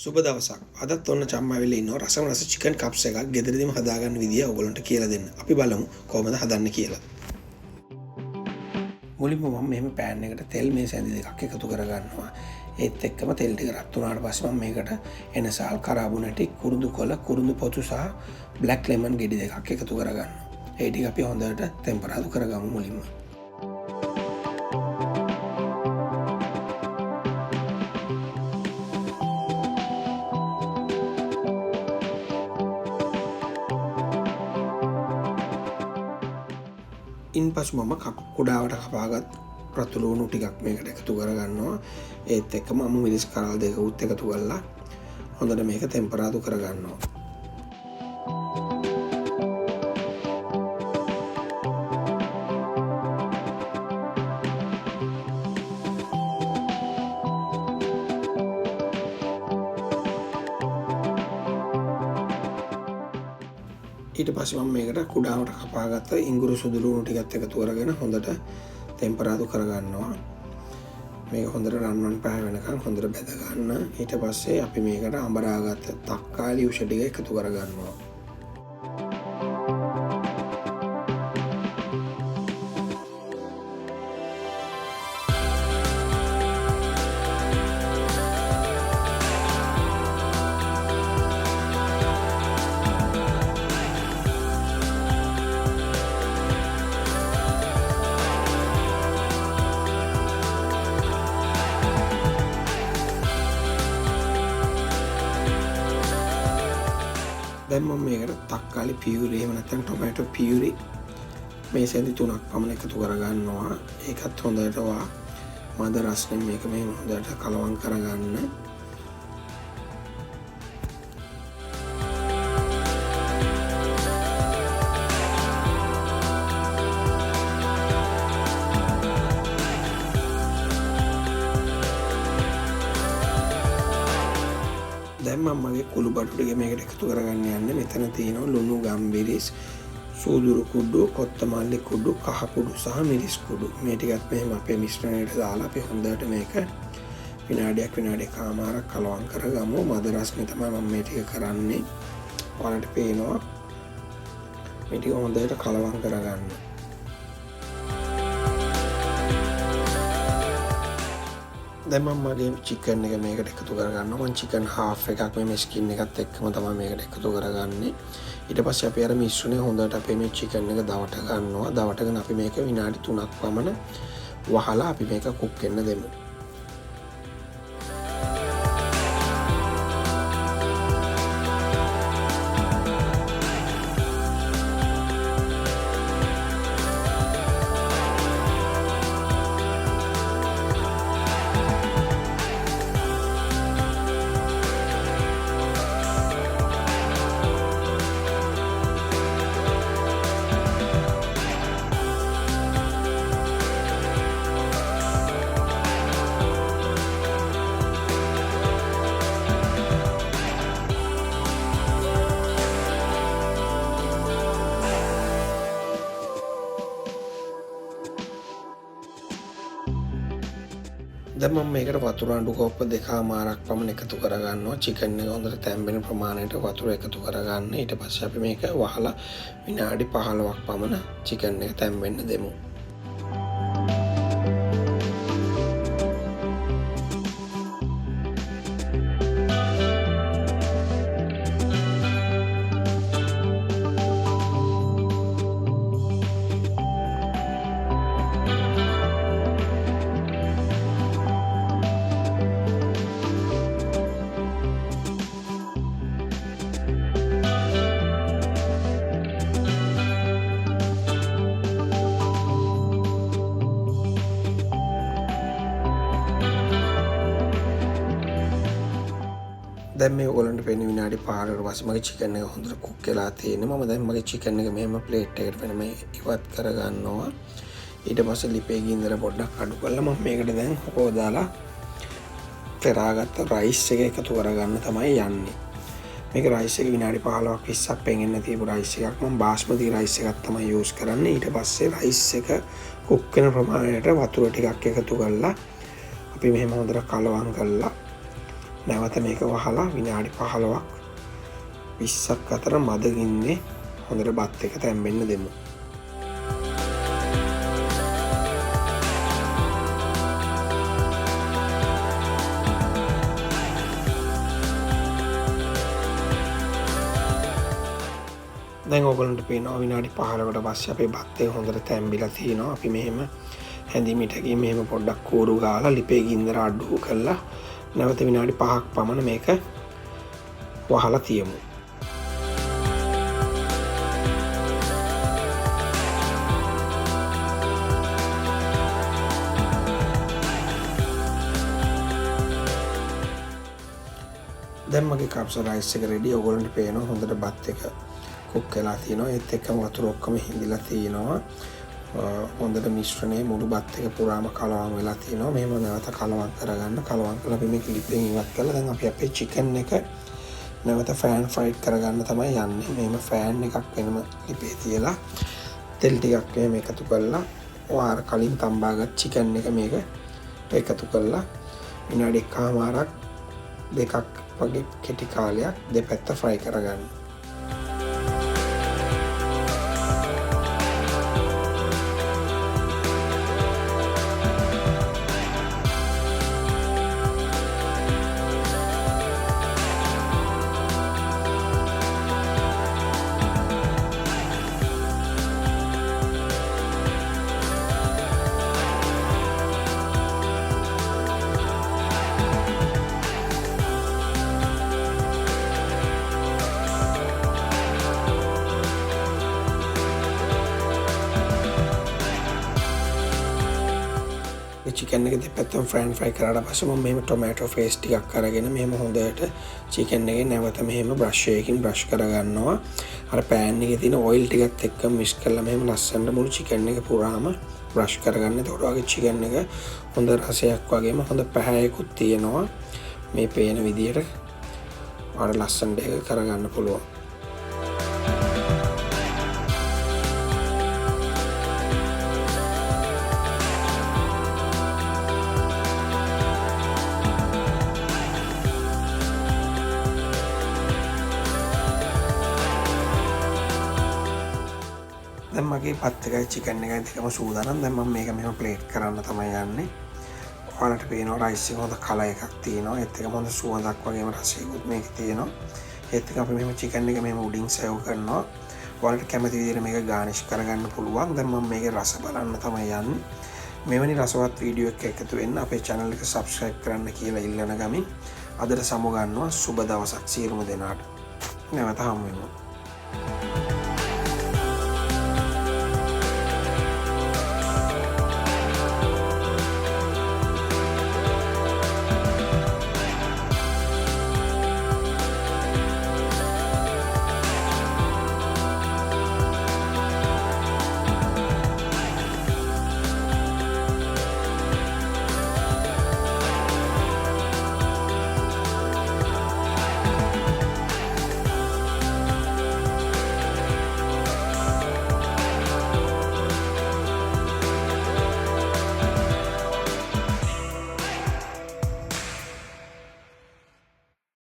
සුබ දවසක්. අදත් ඔන්න චම්මා ඇවිල්ලා ඉන්නවා රසම රස චිකන් කප්ස් එකක් ගෙදරදීම හදාගන්න විදිය ඔයගොල්ලන්ට කියලා දෙන්න. අපි බලමු කොහොමද හදන්නේ කියලා. මුලින්ම මම මෙහෙම පෑන් එකට තෙල් මේ සැඳි දෙකක් එකතු කරගන්නවා. ඒත් එක්කම තෙල් ටික රත් වුණාට පස්සේ මම මේකට එනසාල් කරාබුන ටික කුරුඳු කොළ කුරුඳු පොතු සහ බ්ලැක් ලෙමන් ගෙඩි දෙකක් එකතු කරගන්නවා. ඒ ටික අපි හොඳට ටෙම්පරාදු කරගමු මුලින්ම. ඉන්පසු මම කුඩාවට කපාගත් රතු ලුණු ටිකක් මේකට එකතු කරගන්නවා. ඒත් එක්කම මම මිරිස් කරල් දෙක උත් එකතු කරලා හොඳට මේක ටෙම්පරාදු කරගන්නවා. ඊට පස්සේ මම මේකට කුඩාවට කපාගත්ත ඉඟුරු සුදු ලුණු ටිකත් එකතු කරගෙන හොඳට ටෙම්පරාදු කරගන්නවා. මේක හොඳට රන්වන් පහ වෙනකන් හොඳට බැද ගන්න. ඊට පස්සේ අපි මේකට අඹරාගත්ත තක්කාලි උෂ ටික එකතු කරගන්නවා. දැන් මම මේකට තක්කාලි පියුරි එහෙම නැත්නම් ටොමැටෝ පියුරි මේ සැඳි තුනක් පමණ එකතු කරගන්නවා. ඒකත් හොඳට මද රසයෙන් මේක මේ හොඳට කලවම් කරගන්න. දැන් මම මගේ කුළු බඩු ටික මේකට එකතු කරගන්න යන්නේ. මෙතන තියෙනවා ලුණු ගම්බිරිස් සූදුරු කුඩු කොත්තමල්ලි කුඩු කහ කුඩු සහ මිරිස් කුඩු. මේ ටිකත් මෙහෙම අපේ මිශ්‍රණයට දාලා අපි හොඳට මේක විනාඩියකමාරක් කලවම් කරගමු. මද රසනේ තමයි මම මේ ටික කරන්නේ. ඔයාලට පේනවා මේ ටික හොඳට කලවම් කරගන්න. දැන් මම මගේ චිකන් එක මේකට එකතු කරගන්නවා. මම චිකන් හාෆ් එකක් මේ ස්කින් එකත් එක්කම තමයි මේකට එකතු කරගන්නේ. ඊට පස්සේ අපි අර මිශ්‍රණය හොඳට අපේ මේ චිකන් එක දවට ගන්නවා. දවටගෙන අපි මේක විනාඩි 3ක් පමණ වහලා අපි මේක කුක් වෙන්න දෙමු. දැන් මම මේකට වතුර අඬු කෝප්ප 2මාරක් පමණ එකතු කරගන්නවා. චිකන් එක හොඳට තැම්බෙන ප්‍රමාණයට වතුර එකතු කරගන්න. ඊට පස්සේ අපි මේක වහලා විනාඩි 15ක් පමණ චිකන් එක තැම්බෙන්න දෙමු. දැන් මේ ඔයගොල්ලන්ට පේන විනාඩි 15කට පස්සේ මගේ චිකන් එක හොඳට කුක් වෙලා තියෙනවා. මම දැන් මගේ චිකන් එක මෙහෙම ප්ලේට් එකකට වෙනම ඉවත් කරගන්නවා. ඊට පස්සේ ලිපේ ගින්දර පොඩ්ඩක් අඩු කරලා මම මේකට දැන් හොදාලා පෙරාගත්ත රයිස් එක එකතු කරගන්න තමයි යන්නේ. මේක රයිස් එක විනාඩි 15ක් 20ක් පෙඟෙන්න තියපු රයිස් එකක්. මම බාස්මති රයිස් එකක් තමයි යූස් කරන්නේ. ඊට පස්සේ රයිස් එක කුක් වෙන ප්‍රමාණයට වතුර ටිකක් එකතු කරලා අපි මෙහෙම හොඳට කලවම් කරලා නැවත මේක වහලා විනාඩි 15ක් 20ක් අතර මද ගින්නේ හොඳට බත් එක තැම්බෙන්න දෙමු. දැන් ඔයගොල්ලන්ට පේනවා විනාඩි 15කට පස්සේ අපේ බත් එක හොඳට තැම්බිලා තිනවා. අපි මෙහෙම හැඳිමිටකින් මෙහෙම පොඩ්ඩක් කූරු ගාලා ලිපේ ගින්දර අඩු කරලා නැවත විනාඩි 5ක් පමණ මේක වහලා තියමු. දැන් මගේ කප්ස රයිස් එක රෙඩි. ඔයගොල්ලන්ට පේනවා හොඳට බත් එක කුක් වෙලා තිනවා. ඒත් එක්කම වතුර ඔක්කොම හිඳිලා තිනවා. හොඳට මිශ්‍රණය මුළු බත් එක පුරාම කලවම් වෙලා තිනවා. මෙහෙම නැවත කලවම් කරගන්න. කලවම් කරලා අපි මේක ලිපෙන් ඉවත් කරලා දැන් අපි අපේ චිකන් එක නැවත ෆෑන් ෆ්‍රයිඩ් කරගන්න තමයි යන්නේ. මෙහෙම ෆෑන් එකක් වෙනම ලිපේ තියලා තෙල් ටිකක් මෙහෙම එකතු කරලා වාර කලින් තම්බාගත් චිකන් එක මේක එකතු කරලා විනාඩි 1කමාරක් දෙකක් වගේ කෙටි කාලයක් දෙපැත්ත ෆ්‍රයි කරගන්න. චිකන් එක දෙපැත්තම ෆ්‍රයි කරලා පස්සේ මම මෙහෙම ටොමැටෝ පේස්ට් ටිකක් අරගෙන මෙහෙම හොඳට චිකන් එකේ නැවත මෙහෙම බ්‍රෂ් එකකින් බ්‍රෂ් කරගන්නවා. අර පෑන් එකේ තියෙන ඔයිල් ටිකත් එක්ක මික්ස් කරලා මෙහෙම ලස්සනට මුළු චිකන් එක පුරාම බ්‍රෂ් කරගන්න. එතකොට වගේ චිකන් එක හොඳ රසයක් වගේම හොඳ පැහැයකුත් තියෙනවා. මේ පේන විදියට අර ලස්සනට ඒක කරගන්න පුළුවන්. දැන් මගේ බත් එකයි චිකන් එකයි දෙකම සූදානම්. දැන් මම මේක මෙහෙම ප්ලේට් කරන්න තමයි යන්නේ. ඔයාලට පේනවා රයිස් එක හොඳ කලර් එකක් තියෙනවා. ඒත් එකම හොඳ සුවඳක් වගේම රසයකුත් මේකේ තියෙනවා. ඒත් එක අපි මෙහෙම චිකන් එක මෙහෙම උඩින් සර්ව් කරනවා. ඔයාලට කැමති විදිහට මේක ගානිෂ් කරගන්න පුළුවන්. දැන් මම මේකේ රස බලන්න තමයි යන්නේ. මෙවැනි රසවත් වීඩියෝ එකක් එකතු වෙන්න අපේ channel එක subscribe කරන්න කියලා ඉල්ලන ගමින් අදට සමු ගන්නවා. සුබ දවසක් සියලුම දෙනාට. නැවත හමු වෙමු.